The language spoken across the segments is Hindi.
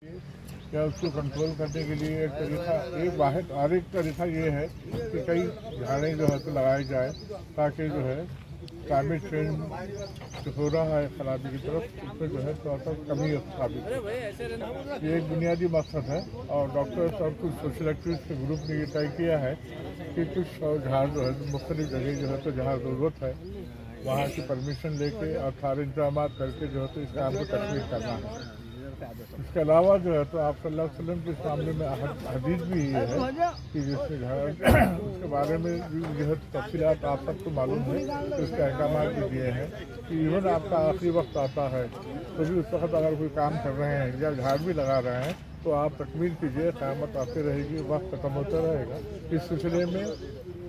क्या उसको कंट्रोल करने के लिए एक तरीका, एक वाहिद और एक तरीका ये है कि कई झाड़ें जो है तो लगाई जाए ताकि जो है क्लाइमेट चेंज जो हो रहा है खराबी की तरफ, उसमें जो है थोड़ा सा कमी साबित। ये एक बुनियादी मकसद है और डॉक्टर्स और कुछ सोशल एक्टिविस्ट के ग्रुप ने ये तय किया है कि कुछ झाड़ जो है मुख्तलिफ जगह जो है तो जहाँ ज़रूरत है वहाँ की परमिशन लेके और सारे इंतजाम करके जो है तो इस काम को तकमील करना है। इसके अलावा जो है तो आप सल्लल्लाहु अलैहि वसल्लम के मामले में हदीस भी ये है कि जिसमें उसके बारे में जो है तफसीलात आप सबको मालूम है, तो उसके अहकाम भी दिए हैं कि इवन आपका आखिरी वक्त आता है तो भी उस वक्त अगर कोई काम कर रहे हैं या झाड़ भी लगा रहे हैं तो आप तकमील कीजिए, क़यामत आती रहेगी, वक्त खत्म होता रहेगा। इस सिलसिले में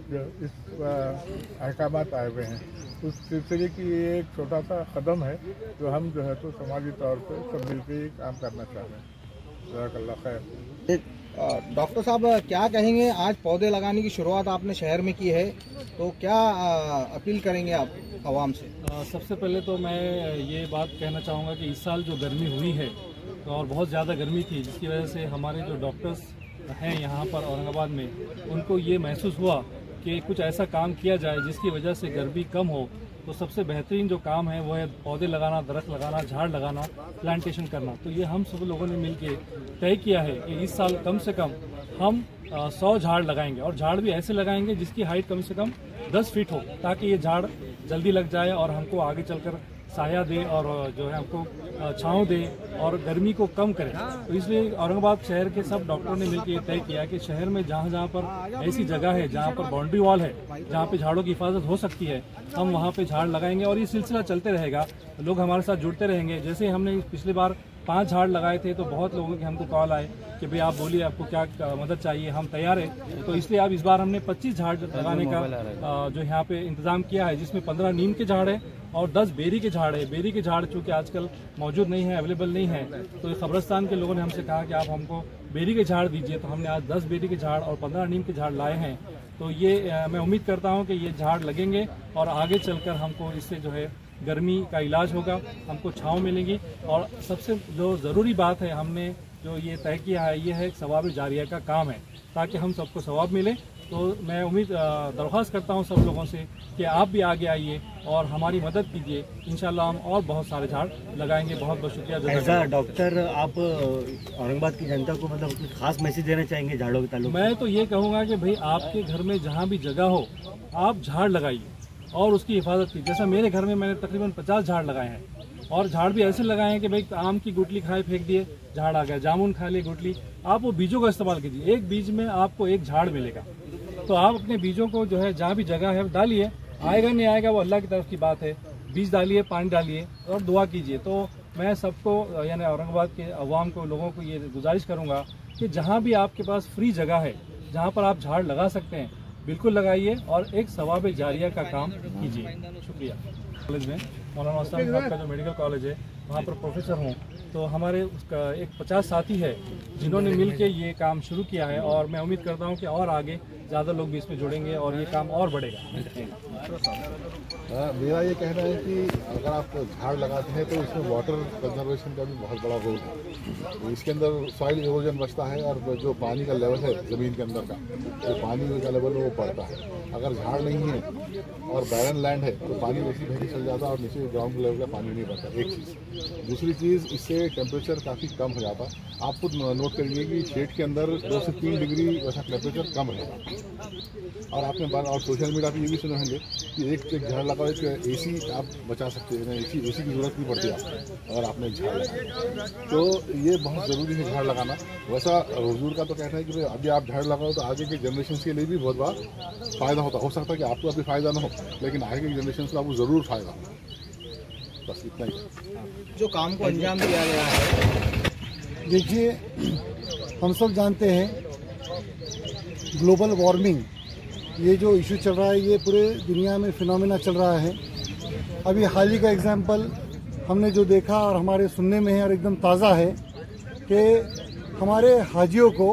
जो इस अहकाम आए हुए हैं उस सिलसिले की ये एक छोटा सा कदम है जो हम जो है तो समाजी तौर पे सब मिलकर ये काम करना चाह रहे हैं। जज़ाकल्लाह खैर। डॉक्टर साहब क्या कहेंगे, आज पौधे लगाने की शुरुआत आपने शहर में की है तो क्या अपील करेंगे आप आवाम से? सबसे पहले तो मैं ये बात कहना चाहूँगा कि इस साल जो गर्मी हुई है तो और बहुत ज़्यादा गर्मी थी, जिसकी वजह से हमारे जो डॉक्टर्स हैं यहाँ पर औरंगाबाद में उनको ये महसूस हुआ कि कुछ ऐसा काम किया जाए जिसकी वजह से गर्मी कम हो। तो सबसे बेहतरीन जो काम है वो है पौधे लगाना, दरख्त लगाना, झाड़ लगाना, प्लांटेशन करना। तो ये हम सब लोगों ने मिलके तय किया है कि इस साल कम से कम हम 100 झाड़ लगाएंगे और झाड़ भी ऐसे लगाएंगे जिसकी हाइट कम से कम 10 फीट हो, ताकि ये झाड़ जल्दी लग जाए और हमको आगे चलकर साया दे और जो है हमको छांव दे और गर्मी को कम करे। तो इसलिए औरंगाबाद शहर के सब डॉक्टरों ने मिलकर ये तय किया कि शहर में जहाँ जहाँ पर ऐसी जगह है जहाँ पर बाउंड्री वॉल है, जहाँ पे झाड़ों की हिफाजत हो सकती है, हम वहाँ पे झाड़ लगाएंगे और ये सिलसिला चलते रहेगा। लोग हमारे साथ जुड़ते रहेंगे। जैसे हमने पिछली बार 5 झाड़ लगाए थे तो बहुत लोगों के हमको कॉल आए कि भाई आप बोलिए आपको क्या मदद चाहिए, हम तैयार हैं। तो इसलिए अब इस बार हमने 25 झाड़ लगाने का जो यहाँ पे इंतजाम किया है, जिसमें 15 नीम के झाड़ है और 10 बेरी के झाड़ है। बेरी के झाड़ चूँकि आजकल मौजूद नहीं है, अवेलेबल नहीं है, तो खबरस्तान के लोगों ने हमसे कहा कि आप हमको बेरी के झाड़ दीजिए। तो हमने आज 10 बेरी के झाड़ और 15 नीम के झाड़ लाए हैं। तो ये मैं उम्मीद करता हूँ कि ये झाड़ लगेंगे और आगे चलकर हमको इससे जो है गर्मी का इलाज होगा, हमको छांव मिलेगी। और सबसे जो ज़रूरी बात है, हमने जो ये तय किया है ये है सवाब जारिया का काम है, ताकि हम सबको सवाब मिले। तो मैं उम्मीद दरख्वास्त करता हूँ सब लोगों से कि आप भी आगे आइए और हमारी मदद कीजिए। इंशाल्लाह हम और बहुत सारे झाड़ लगाएंगे। बहुत बहुत शुक्रिया। ऐसा डॉक्टर आप औरंगाबाद की जनता को मतलब कुछ खास मैसेज देना चाहेंगे झाड़ों के ताल्लुक? मैं तो ये कहूँगा कि भाई आपके घर में जहाँ भी जगह हो आप झाड़ लगाइए और उसकी हिफाजत कीजिए। जैसा मेरे घर में मैंने तकरीबन 50 झाड़ लगाए हैं और झाड़ भी ऐसे लगाए हैं कि भाई आम की गुठली खाए फेंक दिए, झाड़ आ गया, जामुन खा लिए गुठली, आप वो बीजों का इस्तेमाल कीजिए। एक बीज में आपको एक झाड़ मिलेगा, तो आप अपने बीजों को जो है जहाँ भी जगह है डालिए। आएगा नहीं आएगा वो अल्लाह की तरफ की बात है। बीज डालिए, पानी डालिए और दुआ कीजिए। तो मैं सबको यानी औरंगाबाद के अवाम को, लोगों को ये गुजारिश करूँगा कि जहाँ भी आपके पास फ्री जगह है, जहाँ पर आप झाड़ लगा सकते हैं, बिल्कुल लगाइए और एक सवाब जारिया का काम कीजिए। शुक्रिया। कॉलेज में मौलाना आसम साहब का जो मेडिकल कॉलेज है वहाँ पर प्रोफेसर हूँ, तो हमारे उसका एक 50 साथी है जिन्होंने मिलके ये काम शुरू किया है और मैं उम्मीद करता हूँ कि और आगे ज़्यादा लोग भी इसमें जुड़ेंगे और ये काम और बढ़ेगा। मेरा ये कहना है कि अगर आप झाड़ लगाते हैं तो इसमें वाटर कंजर्वेशन का भी बहुत बड़ा रोल है। तो इसके अंदर सॉइल इरोजन बचता है और जो पानी का लेवल है ज़मीन के अंदर का, जो पानी का लेवल है वो बढ़ता है। अगर झाड़ नहीं है और बैरन लैंड है तो पानी वैसी बहती चल जाता है और नीचे ग्राउंड लेवल का पानी नहीं बढ़ता। एक चीज़। दूसरी चीज़, इससे टेम्परेचर काफ़ी कम हो जाता। आप खुद नोट करिए कि शेड के अंदर 2 से 3 डिग्री वैसा टेम्परेचर कम रहेगा। और आपने बात और सोशल मीडिया पे ये भी सुने होंगे कि एक झाड़ लगाओ, एक एसी आप बचा सकते हैं, एसी की ज़रूरत नहीं पड़ती आपको, और आपने झाड़ लगाया। तो ये बहुत ज़रूरी है झाड़ लगाना। वैसा हुजूर का तो कहना है कि भाई अभी आप झाड़ लगाओ तो आगे के जनरेशन के लिए भी बहुत बड़ा फ़ायदा होता। हो सकता है कि आपको अभी फ़ायदा ना हो, लेकिन आगे की जनरेशन को आपको ज़रूर फ़ायदा हो। बस इतना ही जो काम को अंजाम दिया गया है। देखिए, हम सब जानते हैं ग्लोबल वार्मिंग, ये जो इशू चल रहा है ये पूरे दुनिया में फिनोमेना चल रहा है। अभी हाल ही का एग्जाम्पल हमने जो देखा और हमारे सुनने में है और एकदम ताज़ा है कि हमारे हाजियों को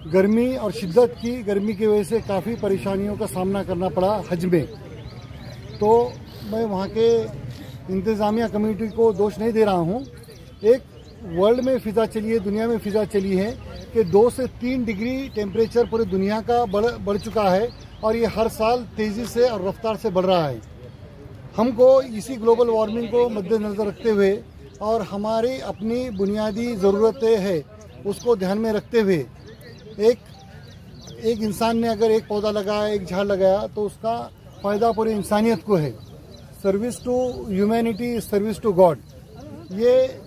गर्मी और शिद्दत की गर्मी की वजह से काफ़ी परेशानियों का सामना करना पड़ा हज में। तो मैं वहाँ के इंतज़ामिया कमेटी को दोष नहीं दे रहा हूँ। एक वर्ल्ड में फिजा चली है, दुनिया में फिजा चली है कि 2 से 3 डिग्री टेम्परेचर पूरी दुनिया का बढ़ चुका है और ये हर साल तेज़ी से और रफ्तार से बढ़ रहा है। हमको इसी ग्लोबल वार्मिंग को मद्देनज़र रखते हुए और हमारी अपनी बुनियादी ज़रूरतें हैं उसको ध्यान में रखते हुए एक इंसान ने अगर एक पौधा लगाया, एक झाड़ लगाया तो उसका फ़ायदा पूरी इंसानियत को है। Service to humanity, service to God, ये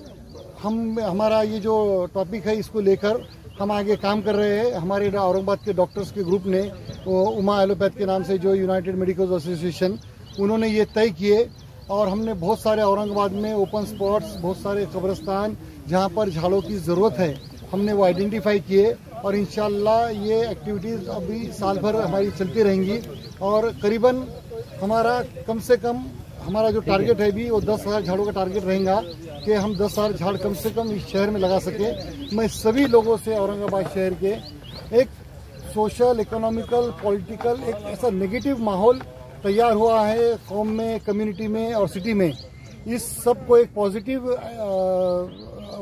हमारा ये जो टॉपिक है इसको लेकर हम आगे काम कर रहे हैं। हमारे औरंगाबाद के डॉक्टर्स के ग्रुप ने उमा एलोपैथ के नाम से जो यूनाइटेड मेडिकल एसोसिएशन, उन्होंने ये तय किए और हमने बहुत सारे औरंगाबाद में ओपन स्पॉट्स, बहुत सारे कब्रिस्तान जहाँ पर झाड़ों की ज़रूरत है, हमने वो आइडेंटिफाई किए और इंशाल्लाह ये एक्टिविटीज़ अभी साल भर हमारी चलती रहेंगी और करीबन हमारा कम से कम हमारा जो टारगेट है भी वो 10,000 झाड़ों का टारगेट रहेगा कि हम 10,000 झाड़ कम से कम इस शहर में लगा सके। मैं सभी लोगों से औरंगाबाद शहर के एक सोशल, इकोनॉमिकल, पॉलिटिकल एक ऐसा नेगेटिव माहौल तैयार हुआ है कौम में, कम्युनिटी में और सिटी में, इस सब को एक पॉजिटिव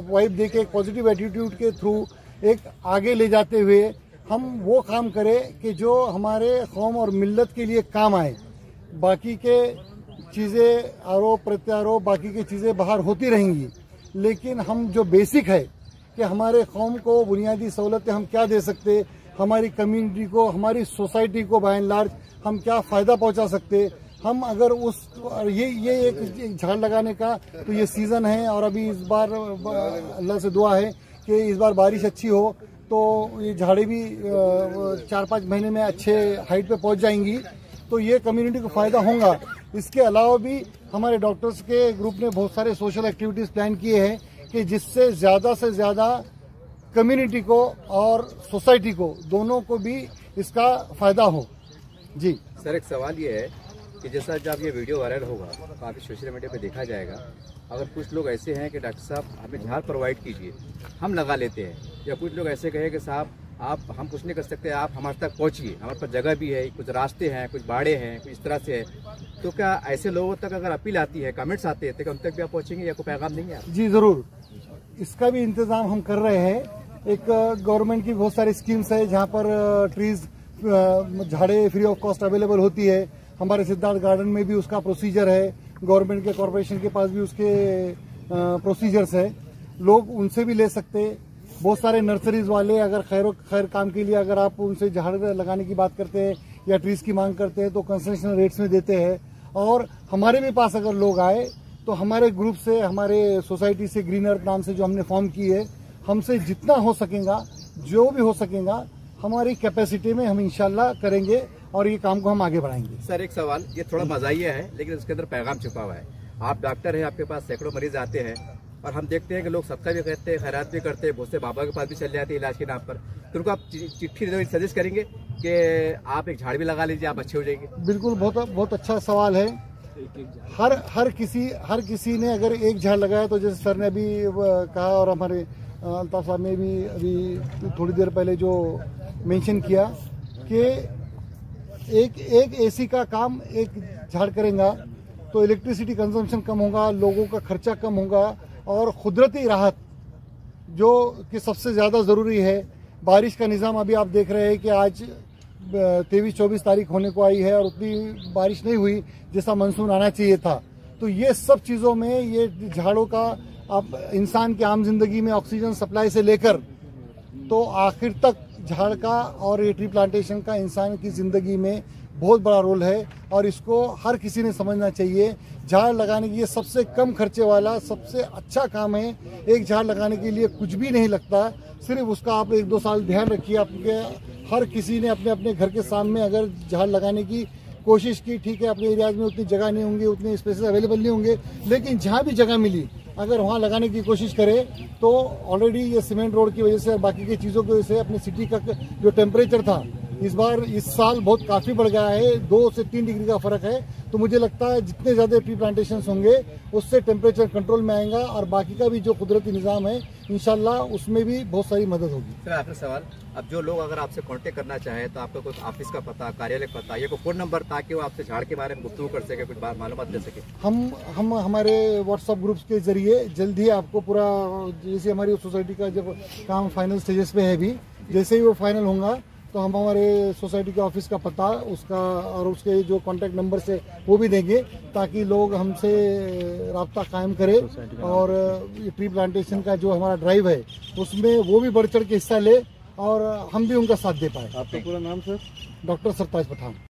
वाइब देके, एक पॉजिटिव एटीट्यूड के थ्रू एक आगे ले जाते हुए हम वो काम करें कि जो हमारे कौम और मिल्लत के लिए काम आए। बाकी के चीज़ें, आरोप प्रत्यारोप, बाकी की चीज़ें बाहर होती रहेंगी, लेकिन हम जो बेसिक है कि हमारे कौम को बुनियादी सहूलतें हम क्या दे सकते, हमारी कम्युनिटी को, हमारी सोसाइटी को बाय एंड लार्ज हम क्या फ़ायदा पहुंचा सकते, हम अगर उस ये एक झाड़ लगाने का तो ये सीज़न है और अभी इस बार अल्लाह से दुआ है कि इस बार बारिश अच्छी हो तो ये झाड़ें भी 4-5 महीने में अच्छे हाइट पे पहुंच जाएंगी, तो ये कम्युनिटी को फ़ायदा होगा। इसके अलावा भी हमारे डॉक्टर्स के ग्रुप ने बहुत सारे सोशल एक्टिविटीज़ प्लान किए हैं कि जिससे ज़्यादा से ज़्यादा कम्युनिटी को और सोसाइटी को, दोनों को भी इसका फ़ायदा हो। जी सर, एक सवाल ये है कि जैसा जब ये वीडियो वायरल होगा, काफ़ी सोशल मीडिया पे देखा जाएगा, अगर कुछ लोग ऐसे हैं कि डॉक्टर साहब हमें झाड़ प्रोवाइड कीजिए, हम लगा लेते हैं, या कुछ लोग ऐसे कहे कि साहब हम कुछ नहीं कर सकते, आप हमारे तक पहुंचिए, हमारे पास जगह भी है, कुछ रास्ते हैं, कुछ बाड़े हैं, कुछ इस तरह से है, तो क्या ऐसे लोगों तक अगर अपील आती है, कमेंट्स आते हैं, तो हम तक भी आप पहुंचेंगे या कोई पैगाम देंगे आप? जी ज़रूर, इसका भी इंतज़ाम हम कर रहे हैं। एक गवर्नमेंट की बहुत सारी स्कीम्स है जहाँ पर ट्रीज, झाड़ें फ्री ऑफ कॉस्ट अवेलेबल होती है। हमारे सिद्धार्थ गार्डन में भी उसका प्रोसीजर है, गवर्नमेंट के कॉरपोरेशन के पास भी उसके प्रोसीजर्स है, लोग उनसे भी ले सकते। बहुत सारे नर्सरीज वाले अगर खैर काम के लिए अगर आप उनसे झाड़ लगाने की बात करते हैं या ट्रीज की मांग करते हैं तो कंसेशनल रेट्स में देते हैं। और हमारे भी पास अगर लोग आए तो हमारे ग्रुप से, हमारे सोसाइटी से, ग्रीन अर्थ नाम से जो हमने फॉर्म की है, हमसे जितना हो सकेगा, जो भी हो सकेगा, हमारी कैपेसिटी में हम इंशाल्लाह करेंगे और ये काम को हम आगे बढ़ाएंगे। सर, एक सवाल, ये थोड़ा मजाहिया है लेकिन उसके अंदर पैगाम छुपा हुआ है। आप डॉक्टर हैं, आपके पास सैकड़ों मरीज आते हैं और हम देखते हैं कि लोग सदका भी करते हैं, खैरात भी करते हैं, बहुत से बाबा के पास भी चले जाते हैं इलाज के नाम पर, तो उनको आप चिट्ठी सजेस्ट करेंगे कि आप एक झाड़ भी लगा लीजिए, आप अच्छे हो जाएंगे? बिल्कुल, बहुत अच्छा सवाल है। हर किसी ने अगर एक झाड़ लगाया तो जैसे सर ने अभी कहा और हमारे अल्ताफ साहब ने भी अभी थोड़ी देर पहले जो मेंशन किया कि एक एसी का काम एक झाड़ करेगा तो इलेक्ट्रिसिटी कंजम्पशन कम होगा, लोगों का खर्चा कम होगा और कुदरती राहत जो कि सबसे ज़्यादा ज़रूरी है। बारिश का निज़ाम अभी आप देख रहे हैं कि आज 23-24 तारीख होने को आई है और उतनी बारिश नहीं हुई जैसा मानसून आना चाहिए था। तो ये सब चीज़ों में ये झाड़ों का आप इंसान की आम जिंदगी में ऑक्सीजन सप्लाई से लेकर तो आखिर तक झाड़ का और ये ट्री प्लांटेशन का इंसान की ज़िंदगी में बहुत बड़ा रोल है और इसको हर किसी ने समझना चाहिए। झाड़ लगाने की ये सबसे कम खर्चे वाला सबसे अच्छा काम है। एक झाड़ लगाने के लिए कुछ भी नहीं लगता, सिर्फ उसका आप 1-2 साल ध्यान रखिए। आपके हर किसी ने अपने अपने घर के सामने अगर झाड़ लगाने की कोशिश की, ठीक है, अपने एरियाज में उतनी जगह नहीं होंगी, उतने स्पेसेस अवेलेबल नहीं होंगे, लेकिन जहाँ भी जगह मिली अगर वहाँ लगाने की कोशिश करें तो ऑलरेडी ये सीमेंट रोड की वजह से और बाकी की चीज़ों की वजह से अपने सिटी का जो टेम्परेचर था इस बार इस साल बहुत काफी बढ़ गया है, 2 से 3 डिग्री का फर्क है। तो मुझे लगता है जितने ज्यादा ट्री प्लांटेशन होंगे उससे टेम्परेचर कंट्रोल में आएगा और बाकी का भी जो कुदरती निज़ाम है इंशाल्लाह उसमें भी बहुत सारी मदद होगी। सर आखिरी सवाल, अब जो लोग अगर आपसे कांटेक्ट करना चाहे तो आपका कोई ऑफिस का पता, कार्यालय का पता, या कोई फोन नंबर, ताकि वो आपसे झाड़ के बारे में गुफ्तगू कर सके, कुछ मालूमात दे सके? हम हमारे व्हाट्सएप ग्रुप्स के जरिए जल्द ही आपको पूरा, जैसे हमारी सोसाइटी का जब काम फाइनल स्टेजेस पे है अभी, जैसे ही वो फाइनल होगा तो हम हमारे सोसाइटी के ऑफिस का पता उसका और उसके जो कॉन्टैक्ट नंबर से वो भी देंगे ताकि लोग हमसे राब्ता कायम करें और ट्री प्लांटेशन का जो हमारा ड्राइव है उसमें वो भी बढ़ चढ़ के हिस्सा ले और हम भी उनका साथ दे पाए। आपका पूरा नाम सर? डॉक्टर सरताज पठान।